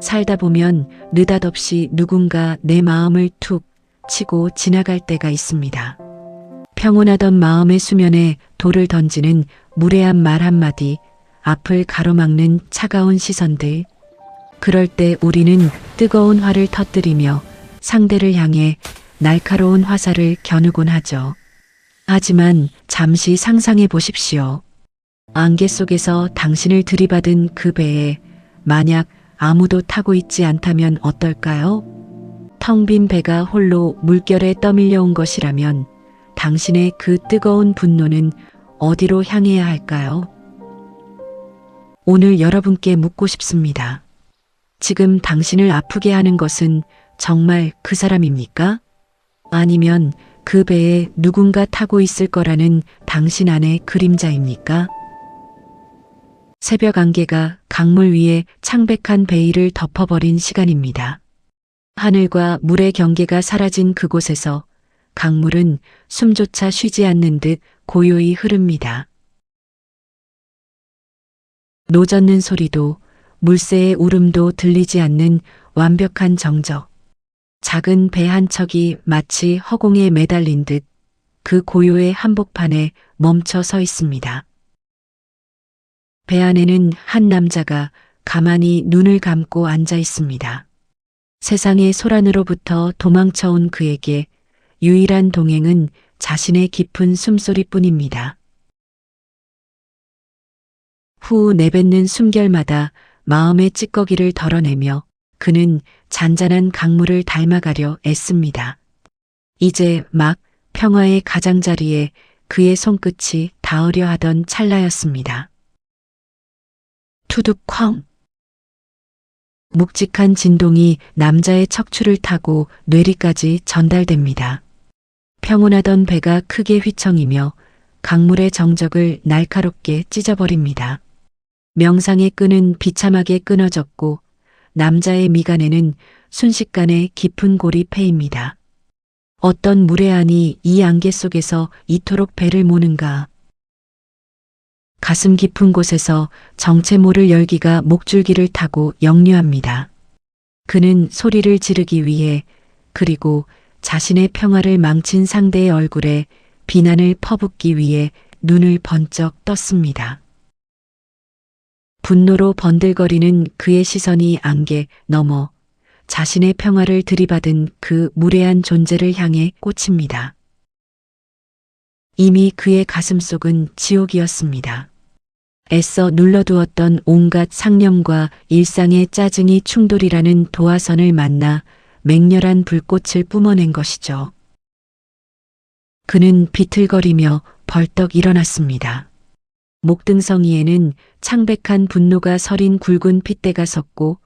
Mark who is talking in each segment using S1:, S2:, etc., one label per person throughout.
S1: 살다 보면 느닷없이 누군가 내 마음을 툭 치고 지나갈 때가 있습니다. 평온하던 마음의 수면에 돌을 던지는 무례한 말 한마디, 앞을 가로막는 차가운 시선들. 그럴 때 우리는 뜨거운 화를 터뜨리며 상대를 향해 날카로운 화살을 겨누곤 하죠. 하지만 잠시 상상해 보십시오. 안개 속에서 당신을 들이받은 그 배에 만약 아무도 타고 있지 않다면 어떨까요? 텅 빈 배가 홀로 물결에 떠밀려 온 것이라면 당신의 그 뜨거운 분노는 어디로 향해야 할까요? 오늘 여러분께 묻고 싶습니다. 지금 당신을 아프게 하는 것은 정말 그 사람입니까? 아니면 그 배에 누군가 타고 있을 거라는 당신 안의 그림자입니까? 새벽 안개가 강물 위에 창백한 베일을 덮어버린 시간입니다. 하늘과 물의 경계가 사라진 그곳에서 강물은 숨조차 쉬지 않는 듯 고요히 흐릅니다. 노젓는 소리도 물새의 울음도 들리지 않는 완벽한 정적. 작은 배 한 척이 마치 허공에 매달린 듯 그 고요의 한복판에 멈춰 서 있습니다. 배 안에는 한 남자가 가만히 눈을 감고 앉아 있습니다. 세상의 소란으로부터 도망쳐온 그에게 유일한 동행은 자신의 깊은 숨소리뿐입니다. 후 내뱉는 숨결마다 마음의 찌꺼기를 덜어내며 그는 잔잔한 강물을 닮아가려 애씁니다. 이제 막 평화의 가장자리에 그의 손끝이 닿으려 하던 찰나였습니다. 투둑쾅. 묵직한 진동이 남자의 척추를 타고 뇌리까지 전달됩니다. 평온하던 배가 크게 휘청이며 강물의 정적을 날카롭게 찢어버립니다. 명상의 끈은 비참하게 끊어졌고 남자의 미간에는 순식간에 깊은 골이 패입니다. 어떤 무례한이 이 안개 속에서 이토록 배를 모는가. 가슴 깊은 곳에서 정체 모를 열기가 목줄기를 타고 역류합니다. 그는 소리를 지르기 위해 그리고 자신의 평화를 망친 상대의 얼굴에 비난을 퍼붓기 위해 눈을 번쩍 떴습니다. 분노로 번들거리는 그의 시선이 안개 너머 자신의 평화를 들이받은 그 무례한 존재를 향해 꽂힙니다. 이미 그의 가슴속은 지옥이었습니다. 애써 눌러두었던 온갖 상념과 일상의 짜증이 충돌이라는 도화선을 만나 맹렬한 불꽃을 뿜어낸 것이죠. 그는 비틀거리며 벌떡 일어났습니다. 목등성이에는 창백한 분노가 서린 굵은 핏대가 섰고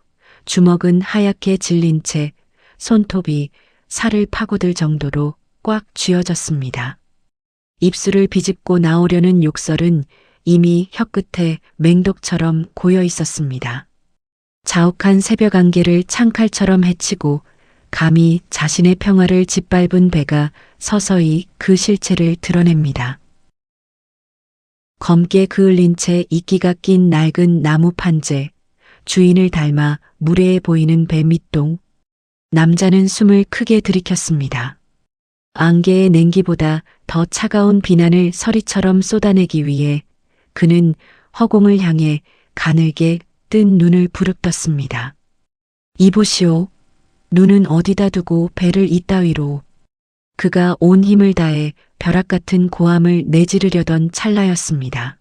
S1: 주먹은 하얗게 질린 채 손톱이 살을 파고들 정도로 꽉 쥐어졌습니다. 입술을 비집고 나오려는 욕설은 이미 혀끝에 맹독처럼 고여 있었습니다. 자욱한 새벽 안개를 창칼처럼 헤치고 감히 자신의 평화를 짓밟은 배가 서서히 그 실체를 드러냅니다. 검게 그을린 채 이끼가 낀 낡은 나무 판재, 주인을 닮아 무례해 보이는 배 밑동. 남자는 숨을 크게 들이켰습니다. 안개의 냉기보다 더 차가운 비난을 서리처럼 쏟아내기 위해 그는 허공을 향해 가늘게 뜬 눈을 부릅떴습니다. 이보시오. 눈은 어디다 두고 배를 이따위로. 그가 온 힘을 다해 벼락 같은 고함을 내지르려던 찰나였습니다.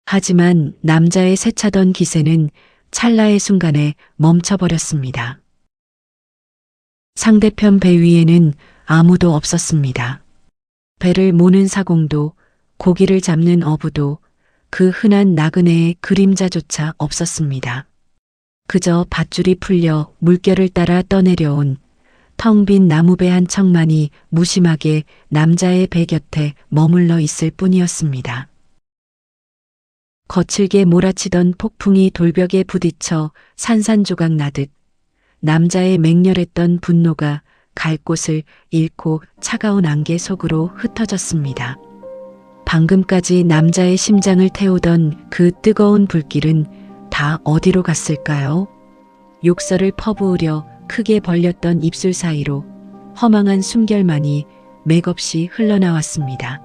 S1: 하지만 남자의 세차던 기세는 찰나의 순간에 멈춰버렸습니다. 상대편 배 위에는 아무도 없었습니다. 배를 모는 사공도 고기를 잡는 어부도 그 흔한 나그네의 그림자조차 없었습니다. 그저 밧줄이 풀려 물결을 따라 떠내려온 텅 빈 나무배 한 척만이 무심하게 남자의 배 곁에 머물러 있을 뿐이었습니다. 거칠게 몰아치던 폭풍이 돌벽에 부딪혀 산산조각 나듯 남자의 맹렬했던 분노가 갈 곳을 잃고 차가운 안개 속으로 흩어졌습니다. 방금까지 남자의 심장을 태우던 그 뜨거운 불길은 다 어디로 갔을까요? 욕설을 퍼부으려 크게 벌렸던 입술 사이로 허망한 숨결만이 맥없이 흘러나왔습니다.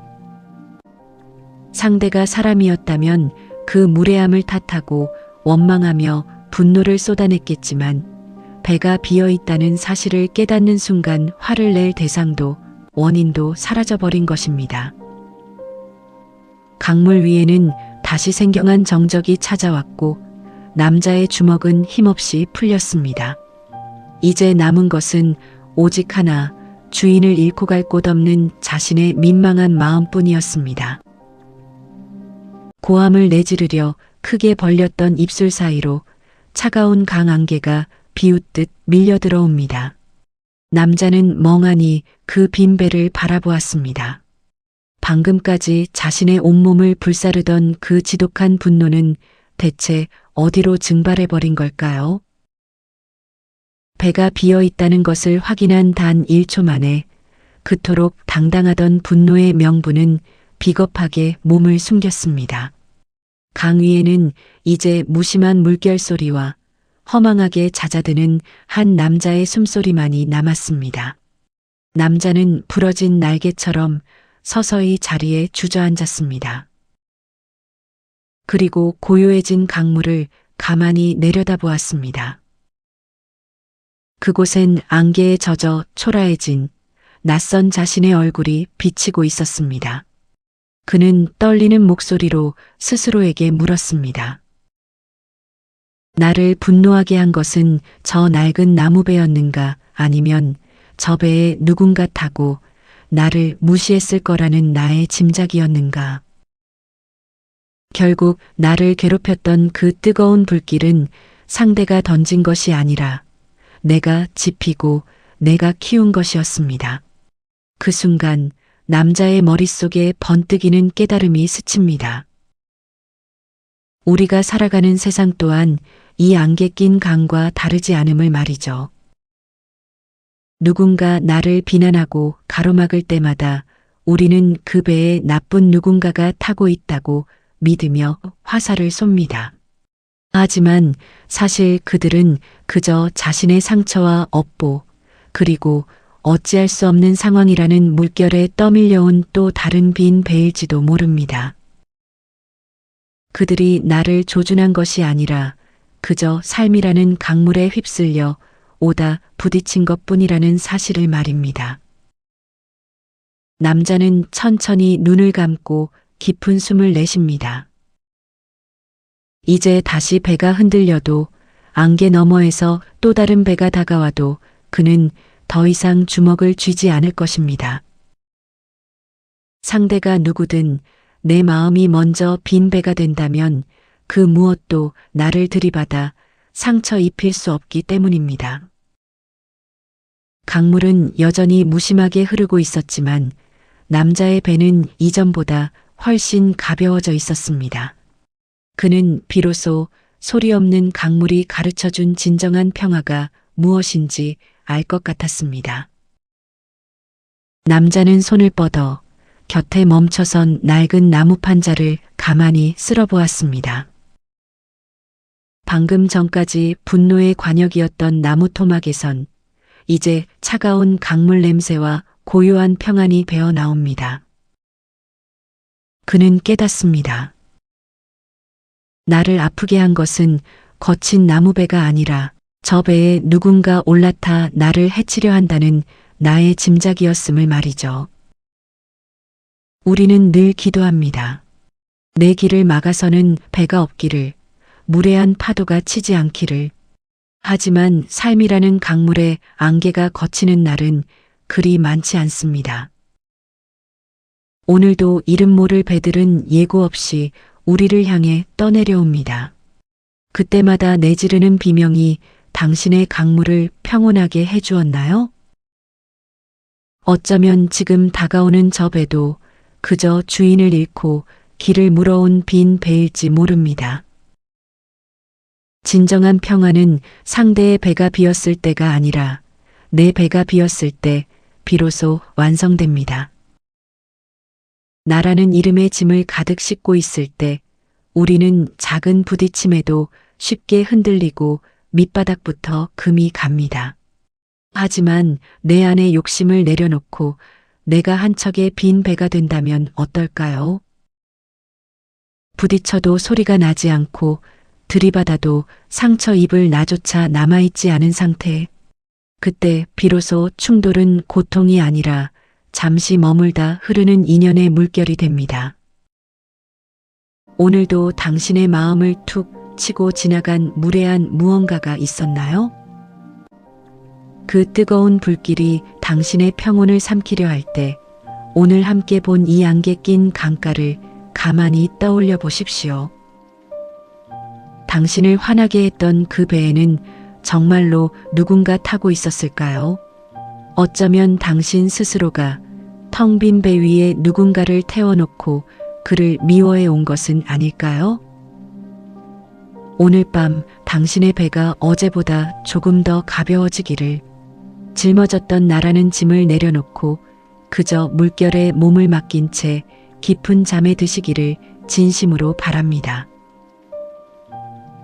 S1: 상대가 사람이었다면 그 무례함을 탓하고 원망하며 분노를 쏟아냈겠지만 배가 비어 있다는 사실을 깨닫는 순간 화를 낼 대상도 원인도 사라져버린 것입니다. 강물 위에는 다시 생경한 정적이 찾아왔고 남자의 주먹은 힘없이 풀렸습니다. 이제 남은 것은 오직 하나, 주인을 잃고 갈 곳 없는 자신의 민망한 마음뿐이었습니다. 고함을 내지르려 크게 벌렸던 입술 사이로 차가운 강안개가 비웃듯 밀려들어옵니다. 남자는 멍하니 그 빈 배를 바라보았습니다. 방금까지 자신의 온몸을 불사르던 그 지독한 분노는 대체 어디로 증발해버린 걸까요? 배가 비어 있다는 것을 확인한 단 1초 만에 그토록 당당하던 분노의 명분은 비겁하게 몸을 숨겼습니다. 강 위에는 이제 무심한 물결 소리와 허망하게 잦아드는 한 남자의 숨소리만이 남았습니다. 남자는 부러진 날개처럼 서서히 자리에 주저앉았습니다. 그리고 고요해진 강물을 가만히 내려다보았습니다. 그곳엔 안개에 젖어 초라해진 낯선 자신의 얼굴이 비치고 있었습니다. 그는 떨리는 목소리로 스스로에게 물었습니다. 나를 분노하게 한 것은 저 낡은 나무배였는가, 아니면 저 배에 누군가 타고 나를 무시했을 거라는 나의 짐작이었는가. 결국 나를 괴롭혔던 그 뜨거운 불길은 상대가 던진 것이 아니라 내가 지피고 내가 키운 것이었습니다. 그 순간 남자의 머릿속에 번뜩이는 깨달음이 스칩니다. 우리가 살아가는 세상 또한 이 안개 낀 강과 다르지 않음을 말이죠. 누군가 나를 비난하고 가로막을 때마다 우리는 그 배에 나쁜 누군가가 타고 있다고 믿으며 화살을 쏩니다. 하지만 사실 그들은 그저 자신의 상처와 업보, 그리고 어찌할 수 없는 상황이라는 물결에 떠밀려온 또 다른 빈 배일지도 모릅니다. 그들이 나를 조준한 것이 아니라 그저 삶이라는 강물에 휩쓸려 오다 부딪힌 것뿐이라는 사실을 말입니다. 남자는 천천히 눈을 감고 깊은 숨을 내쉽니다. 이제 다시 배가 흔들려도 안개 너머에서 또 다른 배가 다가와도 그는 더 이상 주먹을 쥐지 않을 것입니다. 상대가 누구든 내 마음이 먼저 빈 배가 된다면 그 무엇도 나를 들이받아 상처 입힐 수 없기 때문입니다. 강물은 여전히 무심하게 흐르고 있었지만 남자의 배는 이전보다 훨씬 가벼워져 있었습니다. 그는 비로소 소리 없는 강물이 가르쳐준 진정한 평화가 무엇인지 알 것 같았습니다. 남자는 손을 뻗어 곁에 멈춰선 낡은 나무 판자를 가만히 쓸어보았습니다. 방금 전까지 분노의 관역이었던 나무 토막에선 이제 차가운 강물 냄새와 고요한 평안이 배어 나옵니다. 그는 깨닫습니다. 나를 아프게 한 것은 거친 나무배가 아니라 저 배에 누군가 올라타 나를 해치려 한다는 나의 짐작이었음을 말이죠. 우리는 늘 기도합니다. 내 길을 막아서는 배가 없기를, 무례한 파도가 치지 않기를. 하지만 삶이라는 강물에 안개가 걷히는 날은 그리 많지 않습니다. 오늘도 이름 모를 배들은 예고 없이 우리를 향해 떠내려옵니다. 그때마다 내지르는 비명이 당신의 강물을 평온하게 해주었나요? 어쩌면 지금 다가오는 저 배도 그저 주인을 잃고 길을 물어온 빈 배일지 모릅니다. 진정한 평화는 상대의 배가 비었을 때가 아니라 내 배가 비었을 때 비로소 완성됩니다. 나라는 이름의 짐을 가득 싣고 있을 때 우리는 작은 부딪힘에도 쉽게 흔들리고 밑바닥부터 금이 갑니다. 하지만 내 안의 욕심을 내려놓고 내가 한 척의 빈 배가 된다면 어떨까요? 부딪혀도 소리가 나지 않고 들이받아도 상처 입을 나조차 남아있지 않은 상태. 그때 비로소 충돌은 고통이 아니라 잠시 머물다 흐르는 인연의 물결이 됩니다. 오늘도 당신의 마음을 툭 치고 지나간 무례한 무언가가 있었나요? 그 뜨거운 불길이 당신의 평온을 삼키려 할 때 오늘 함께 본 이 안개 낀 강가를 가만히 떠올려 보십시오. 당신을 화나게 했던 그 배에는 정말로 누군가 타고 있었을까요? 어쩌면 당신 스스로가 텅 빈 배 위에 누군가를 태워놓고 그를 미워해 온 것은 아닐까요? 오늘 밤 당신의 배가 어제보다 조금 더 가벼워지기를, 짊어졌던 나라는 짐을 내려놓고 그저 물결에 몸을 맡긴 채 깊은 잠에 드시기를 진심으로 바랍니다.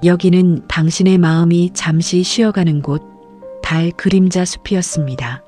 S1: 여기는 당신의 마음이 잠시 쉬어가는 곳, 달 그림자 숲이었습니다.